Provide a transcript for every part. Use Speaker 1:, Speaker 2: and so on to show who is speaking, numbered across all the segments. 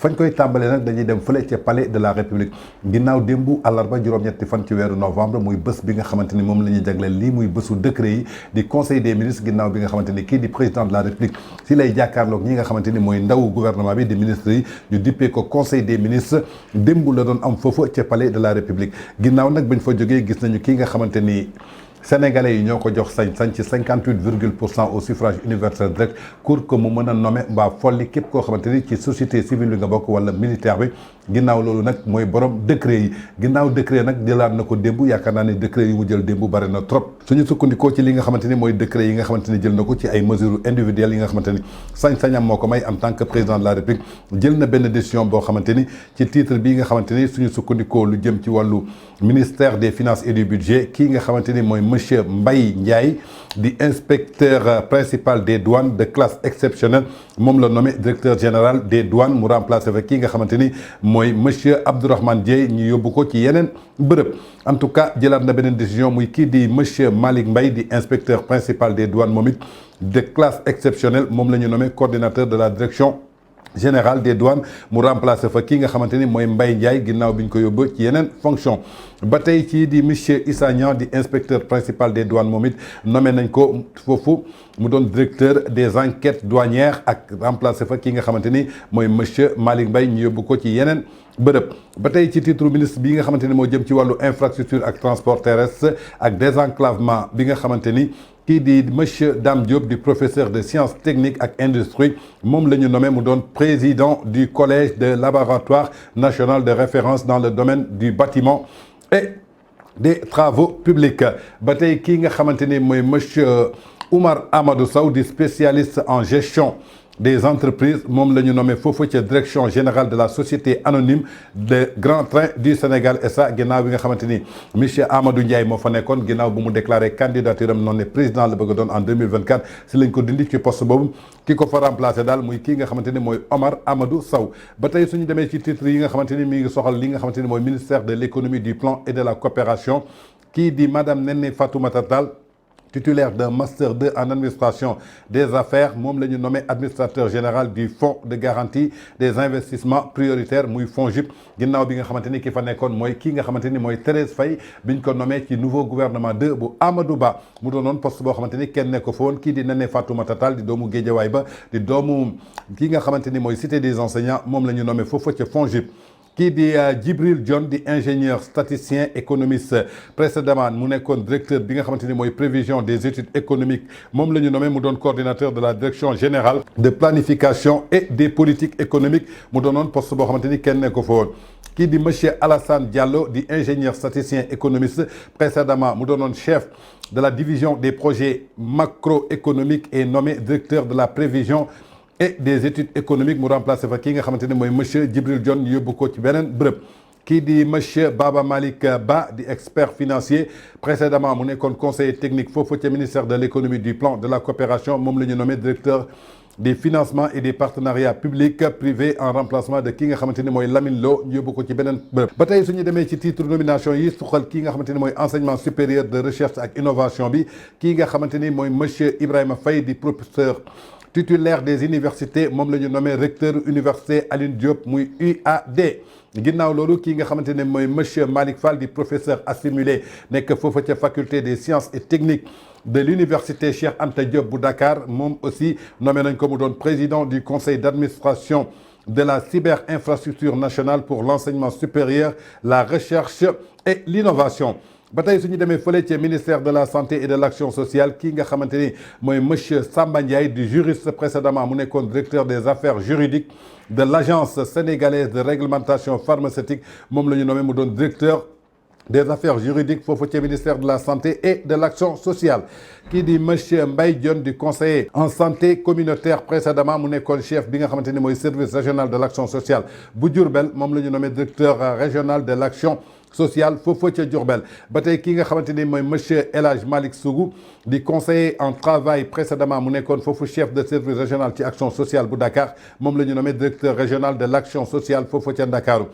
Speaker 1: fañ koy tàmbalee nag dañuy dem fële ca palais de la république ginnaaw démbu àllarba juróom-ñetti fan ci weeru novembre muy bés bi nga xamante ni moom la ñuy jagleel lii muy bésu décret yi di conseil des ministres ginnaaw bi nga xamante ni kii di président de la république si lay jàkkaarloog ñi nga xamante ni mooy ndaw gouvernement bi di ministres yi ñu dippee ko conseil des ministres démb la doon am foofu ca palais de la république ginnaaw nag bañ fa jógee gis nañu kii nga xamante ni sénégalais yi ñoo ko jox sañ-sañ ci 58,% au suffrage universel direct pour que mu mën a nommer mbaa folli képp koo xamante ni ci société civile bi nga bokk wala militaire bi ginnaaw loolu nag mooy borom décret yi ginnaaw décret nag jëlaat na ko démb yaakaar naa ne décret yi mu jël démb bari na trop suñu sukkandikoo ci li nga xamante ni mooy décret yi nga xamante ni jël na ko ci ay mesures individuelles yi nga xamante ni sañ-sañam moo ko may en tant que président de la république jël na benn décision boo xamante ni ci titre bii nga xamante ni suñu sukkandikoo lu jëm ci wàllu ministère des finances et du budget kii nga xamante ni mooy monsieur Mbaye Ndiaye di inspecteur principal des douanes de classe exceptionnelle moom la nommé directeur général des douanes mu remplacé fa kii nga xamante ni mooy monsieur Abdourahmane Dieye ñu yóbbu ko ci yeneen bërëb en tout cas jëlaat na beneen décision muy kii di monsieur Malick Mbaye di inspecteur principal des douanes moom it de classe exceptionnelle moom la ñu nommé coordinateur de la direction général des douanes mu remplacé fa kii nga xamante ni mooy Mbaye Ndiaye ginnaaw bi ñu ko yóbbu ci yeneen fonction ba tey ci di monsieur Issa Niang di inspecteur principal des douanes moom it nommé nañ ko foofu mu doon directeur des enquêtes douanières ak remplacé fa kii nga xamante ni mooy monsieur Malick Mbaye ñu yóbbu ko ci yeneen bërëb ba tey ci titre ministre bi nga xamante ni moo jëm ci wàllu infrastructure ak transport terrestre ak désenclavement bi nga xamante ni kii di monsieur Dame Diop di professeur de sciences techniques ak industrie moom la ñu nommé mu doon président du collège de laboratoire national de référence dans le domaine du bâtiment et des travaux publics ba tey kii nga xamante ni mooy monsieur Oumar Amadou Sow di spécialiste en gestion des entreprises moom la ñu nommé foofu ca direction générale de la société anonyme de Grand Train du Sénégal SA ginnaaw bi nga xamante ni monsieur Amadou Ndiaye moo fa nekkoon ginnaaw bu mu déclaré candidature am noonu ne président la bëgg a doon en 2024 si lañ ko dindi ci poste boobu ki ko fa remplacé daal muy kii nga xamante ni mooy Omar Amadou Sow ba tey suñu demee ci titre yi nga xamante ni mi ngi soxal li nga xamante ni mooy ministère de l'économie du plan et de la coopération kii di madame Néné Fatoumata Tall titulaire d'un master 2 en administration des affaires moom la ñu nommé administrateur général du fonds de garantie des investissements prioritaires muy FONGIP ginnaaw bi nga xamante ni ki fa nekkoon mooy kii nga xamante ni mooy Thérèse Faye biñ ko nommé ci nouveau gouvernement 2 bu Amadou Ba mu doonoon poste boo xamante ni kenn nekk ko fa woon kii di Néné Fatoumata Tall di doomu Guédiawaye ba di doomu kii nga xamante ni mooy cité des enseignants moom la ñu nommé foofu ca FONGIP kii di Djibril John di ingénieur statisticien économiste précédemment mu nekkoon directeur bi nga xamante ni mooy prévision des études économiques moom la ñu nommé mu doon coordinateur de la direction générale de planification et des politiques économiques mu doonoon poste boo xamante ni kenn ne ko fa woon kii di monsieur Alassane Diallo di ingénieur statisticien économiste précédemment mu doonoon chef de la division des projets macroéconomiques et nommé directeur de la prévision et des études économiques mu remplacé fa kii nga xamante ni mooy monsieur Djibril Dione ñu yóbbu ko ci beneen bërëb kii di monsieur Baba Malick Ba di expert financier précédemment mu nekkoon conseiller technique foofu ca ministère de l'économie du plan de la coopération moom la ñu nommé directeur des financements et des partenariats publics privés en remplacement de kii nga xamante ni mooy Lamine Lo ñu yóbbu ko ci beneen bërëb ba tey suñu demee ci titre nomination yi suxal kii nga xamante ni mooy enseignement supérieur de recherche ak innovation bi kii nga xamante ni mooy monsieur Ibrahima Faye di professeur titulaire des universités moom la ñu nommé recteur université Alioune Diop muy UAD ginnaaw loolu kii nga xamante ne mooy monsieur Malick Fall di professeur assimilé nekk foofa ca faculté des sciences et techniques de l'université Cheikh Anta Diop bu Dakar moom aussi nommé nañ ko mu doon président du conseil d'administration de la cyberinfrastructure nationale pour l'enseignement supérieur la recherche et l'innovation ba tey suñu demee fële ci ministère de la santé et de l'action sociale kii nga xamante ni mooy monsieur Samba Ndiaye di juriste précédemment mu nekkoon directeur des affaires juridiques de l'agence sénégalaise de réglementation pharmaceutique moom la ñu nommé mu doon directeur des affaires juridiques foofu ci ministère de la santé et de l'action sociale kii di monsieur Mbaye Dione di conseiller en santé communautaire précédemment mu nekkoon chef bi nga xamante ni mooy service régional de l'action sociale bu Diourbel moom la ñu nommé directeur régional de l'action sociale foofu ca Diourbel ba tey kii nga xamante ni mooy monsieur El Hadj Malick Sougou di conseiller en travail précédemment mu nekkoon foofu chef de service régional ci action sociale bu Dakar moom la ñu nommé directeur régional de l'action sociale foofu ca Ndakaaru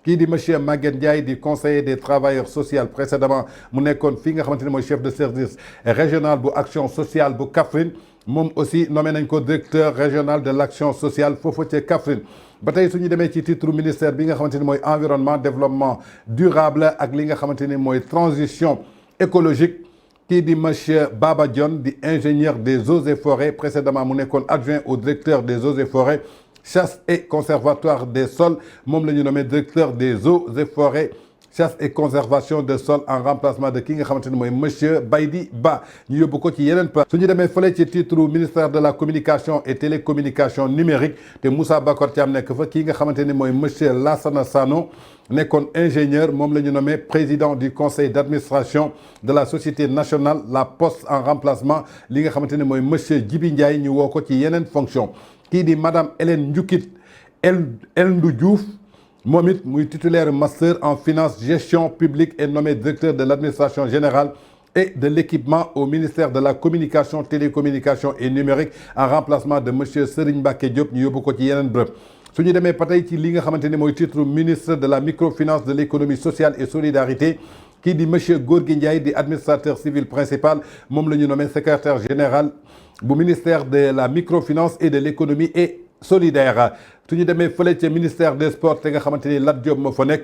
Speaker 1: kii di monsieur Maguette Ndiaye di conseiller des travailleurs sociaux précédemment mu nekkoon fii nga xamante ne mooy chef de service régional bu action sociale bu Kaffrine moom aussi nommé nañ ko directeur régional de l'action sociale foofu ca Kaffrine ba tey suñu demee ci titre ministère bi nga xamante ni mooy environnement développement durable ak li nga xamante ni mooy transition écologique kii di monsieur Baba Dione di ingénieur des eaux et forêts précédemment mu nekkoon adjoint au directeur des eaux et forêts chasse et conservatoire des sols moom la ñu nommé directeur des eaux et forêts chasse et conservation des sols en remplacement de ki nga xamante ni mooy monsieur Baydi Ba ñu yóbbu ko ci yeneen place su ñu demee fële ci titre ministère de la communication et télécommunication numérique te Moussa Bakor Thiam nekk fa ki nga xamante ni mooy monsieur Lassana Sano nekkoon ingénieur moom la ñu nommé président du conseil d'administration de la société nationale La Poste en remplacement li nga xamante ni mooy monsieur Djibi Ndiaye ñu woo ko ci yeneen fonction kii di madame Hélène Ndioukit Elndou Diouf moom it muy titulaire master en finance gestion publique et nommé directeur de l'administration générale et de l'équipement au ministère de la communication télécommunication et numérique en remplacement de monsieur Serigne Mbacké Diop ñu yóbbu ko ci yeneen bërëb su ñu demee ba tey ci li nga xamante ni mooy titre ministre de la microfinance de l'économie sociale et solidarité kii di monsieur Gorgui Ndiaye di administrateur civil principal moom la ñu nommé secrétaire général bu ministère de la microfinance et de l'économie et solidaire su ñu demee fële ca ministère des sports te nga xamante ni Lat Diop moo fa nekk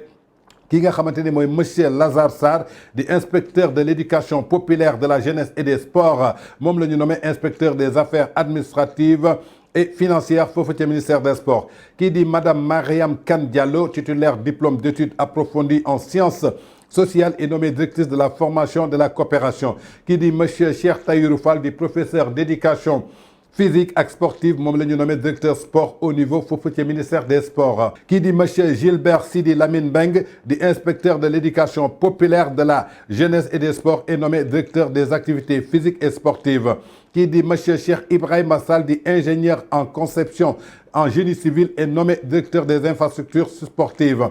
Speaker 1: ki nga xamante ni mooy monsieur Lazare Sarr di inspecteur de l'éducation populaire de la jeunesse et des sports moom la ñu nommé inspecteur des affaires administratives et financières foofu ca ministère des sports kii di madame Mariam Kane Diallo titulaire diplôme d'études approfondies en sciences sociale et nommé directrice de la formation de la coopération kii di monsieur Cheikh Tahirou Fall di professeur d'éducation physique ak sportive moom la ñu nommé directeur sport au niveau foofu ci ministère des sports kii di monsieur Gilbert Sidi Lamine Mbeng di inspecteur de l'éducation populaire de la jeunesse et des sports et nommé directeur des activités physiques et sportives kii di monsieur Cheikh Ibrahima Sall di ingénieur en conception en génie civil et nommé directeur des infrastructures sportives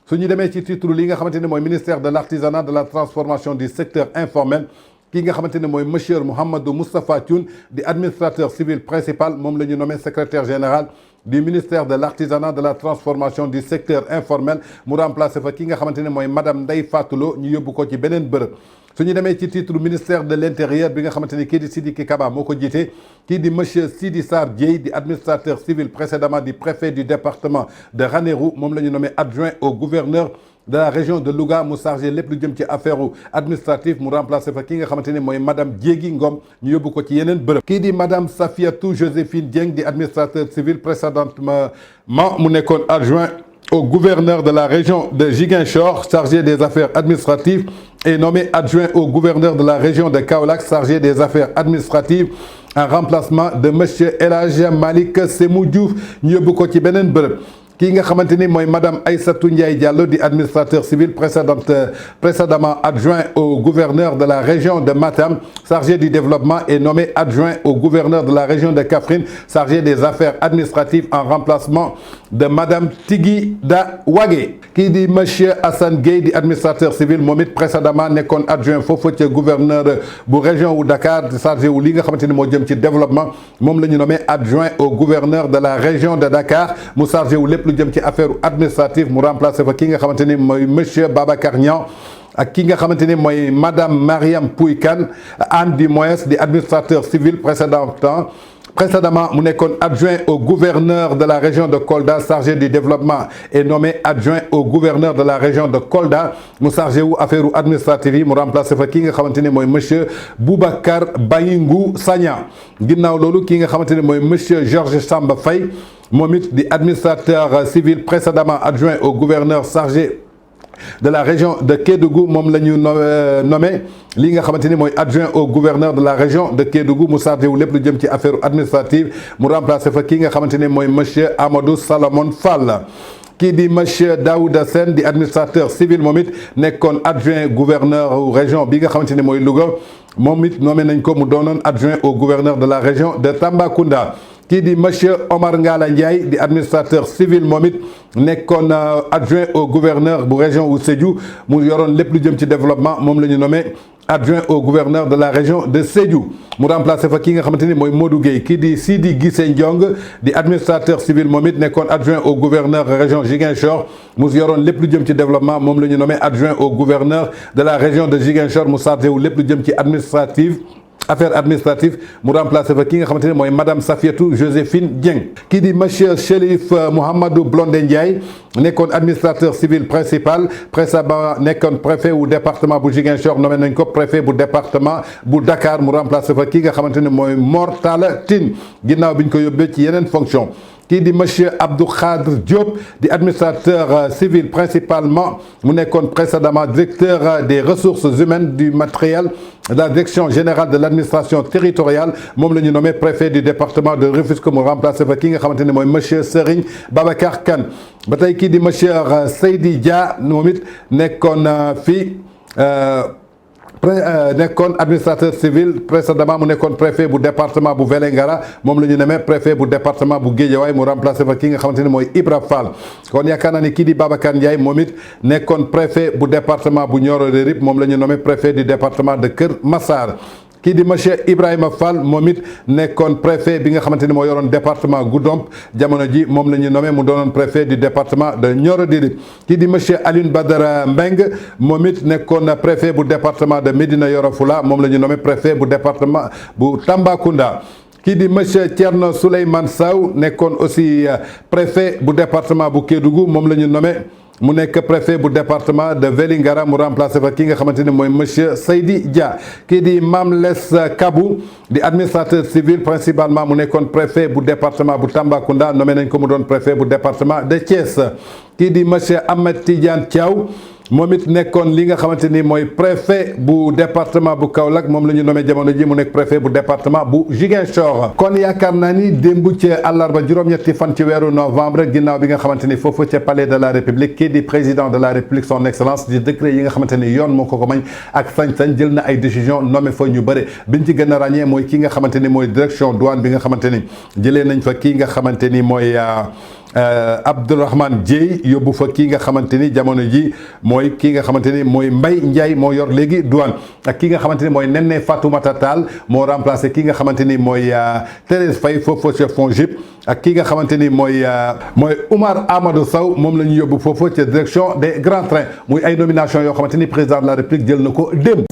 Speaker 1: su ñu demee ci titre li nga xamante ne mooy ministère de l'artisanat de la transformation du secteur informel ki nga xamante ne mooy monsieur Mouhamadou Moustapha Thioune di administrateur civil principal moom la ñu nommé secrétaire général du ministère de l'artisanat de la transformation du secteur informel mu remplacé fa ki nga xamante ne mooy madame Ndeye Fatou Lo ñu yóbbu ko ci beneen bërëb su ñu demee ci titre ministère de l'intérieur bi nga xamante ni kii di Sidiki Kaba moo ko jiite kii di monsieur Sidi Sarr Dieye di administrateur civil précédemment di préfet du département de Ranérou moom la ñu nommé adjoint au gouverneur de la région de Louga mu chargé lépp lu jëm ci affaire administrative mu remplacé fa ki nga xamante ni mooy madame Diégui Ngom ñu yóbbu ko ci yeneen bërëb kii di madame Safiatou Joséphine Dieng di administrateur civil précédentement mu nekkoon adjoint au gouverneur de la région de Ziguinchor chargé des affaires administratives et nommé adjoint au gouverneur de la région de Kaolack chargé des affaires administratives en remplacement de monsieur El Hadj Malick Semou Diouf ñu yóbbu ko ci beneen bërëb kii nga xamante ni mooy madame Aïssatou Ndiaye Diallo di administrateur civil précédemment adjoint au gouverneur de la région de Matam chargé du développement et nommé adjoint au gouverneur de la région de Kaffrine chargé des affaires administratives en remplacement de madame Tigui Da Wagé kii di monsieur Assane Gueye di administrateur civil moom it précédemment nekkoon adjoint foofu ca gouverneur bu région wu Dakar chargé wu li nga xamante ni moo jëm ci développement moom la ñu nommé adjoint au gouverneur de la région de Dakar mu chargé wu lépp lu jëm ci affaire administrative mu remplacé fa ki nga xamante ni mooy monsieur Babacar Niang ak ki nga xamante ni mooy madame Mariam Pouy Kane Anne du Moyes di administrateur civil précédemment mu nekkoon adjoint au gouverneur de la région de Kolda chargé du développement et nommé adjoint au gouverneur de la région de Kolda mu chargé wu affaire administrative yi mu remplacé fa ki nga xamante ni mooy monsieur Boubacar Bayingou Sagna ginnaaw loolu ki nga xamante ni mooy monsieur Georges Samba Faye moom it di administrateur civil précédemment adjoint au gouverneur chargé de la région de Kédougou moom la ñu nommé li nga xamante ni mooy adjoint au gouverneur de la région de Kédougou mu chargé wu lépp lu jëm ci affaire administrative mu remplacé fa ki nga xamante ni mooy monsieur Amadou Salomon Fall kii di monsieur Daouda Sène di administrateur civil moom it nekkoon adjoint gouverneur région bi nga xamante ni mooy Louga moom it nommé nañ ko mu doonoon adjoint au gouverneur de la région de Tambacounda kii di monsieur Omar Ngala Ndiaye di administrateur civil moom it nekkoon adjoint au gouverneur bu région wu Sédhiou mu yoroon lépp lu jëm ci développement moom la ñu nommé adjoint au gouverneur de la région de Sédhiou mu remplacé fa ki nga xamante ni mooy Modou Gueye kii di Sidi Guissé Ndiong di administrateur civil moom it nekkoon adjoint au gouverneur région Ziguinchor mu yoroon lépp lu jëm ci développement moom la ñu nommé adjoint au gouverneur de la région de Ziguinchor mu chargé wu lépp lu jëm ci affaires administratives mu remplacé fa ki nga xamante ne mooy madame Safiatou Joséphine Dieng kii di monsieur Chérif Mouhamadou Blondé Ndiaye nekkoon administrateur civil principal précédemment nekkoon préfet wu département bu Ziguinchor nommé nañ ko préfet bu département bu Dakar mu remplacé fa ki nga xamante ne mooy Mor Talla Tine ginnaaw bi ñu ko yóbbee ci yeneen fonction kii di monsieur Abdou Khadre Diop di administrateur civil principalement mu nekkoon précédemment directeur des ressources humaines du matériel de la direction générale de l'administration territoriale moom la ñu nommé préfet du département de Rufisque mu remplacé fa ki nga xamante ne mooy monsieur Serigne Babacar Kane ba tey kii di monsieur Seydi Dia moom it nekkoon fii nekkoon administrateur civil précédemment mu nekkoon préfet bu département bu Vélingara moom la ñu nommé préfet bu département bu Guédiawaye mu remplacé fa ki nga xamante ne mooy Ibra Fall kon yaakaar naa ni kii di Babacar Ndiaye moom it nekkoon préfet bu département bu Nioro de Rip moom la ñu nommé préfet du département de Kër Massar kii di monsieur Ibrahima Fall moom it nekkoon préfet bi nga xamante ni moo yoroon département Goudomp jamono ji moom la ñu nommé mu doonoon préfet du département de Nioro di Rip kii di monsieur Alioune Badara Mbeng moom it nekkoon préfet bu département de Médina Yoro Fula moom la ñu nommé préfet bu département bu Tambacounda kii di monsieur Thierno Souleymane Sow nekkoon aussi préfet bu département bu Kédougou moom la ñu nommé mu nekk préfet bu département de Vélingara mu remplacé fa ki nga xamante ne mooy monsieur Seydi Dia kii di Mame Less Kabou di administrateur civil principalement mu nekkoon préfet bu département bu Tambacounda nommé nañ ko mu doon préfet bu département de Thiès kii di monsieur Ahmed Tidiane Thiaw moom it nekkoon li nga xamante ni mooy préfet bu département bu Kaolack moom la ñu nommé jamono ji mu nekk préfet bu département bu Ziguinchor kon yaakaar naa ni démb ci àllarba juróom-ñetti fan ci weeru novembre ginnaaw bi nga xamante ni foofu ca palais de la république kii di président de la république son excellence di décret yi nga xamante ni yoon moo ko mañ ak sañ-sañ jël na ay décision nommé fa ñu bëri biñ ci gën a ràññee mooy ki nga xamante ni mooy direction douane bi nga xamante ni jëlee nañ fa kii nga xamante ni mooy Abdourahmane Dieye yóbbu fa kii nga xamante ni jamono ji mooy kii nga xamante ni mooy Mbaye Ndiaye moo yor léegi douane ak ki nga xamante ni mooy Néné Fatoumata Tall moo remplacé ki nga xamante ni mooy Thérèse Faye foofu ca FONGIP ak ki nga xamante ni mooy Oumar Amadou Sow moom la ñu yóbbu foofu ca direction des grands trains muy ay nomination yoo xamante ni président de la République jël na ko démb.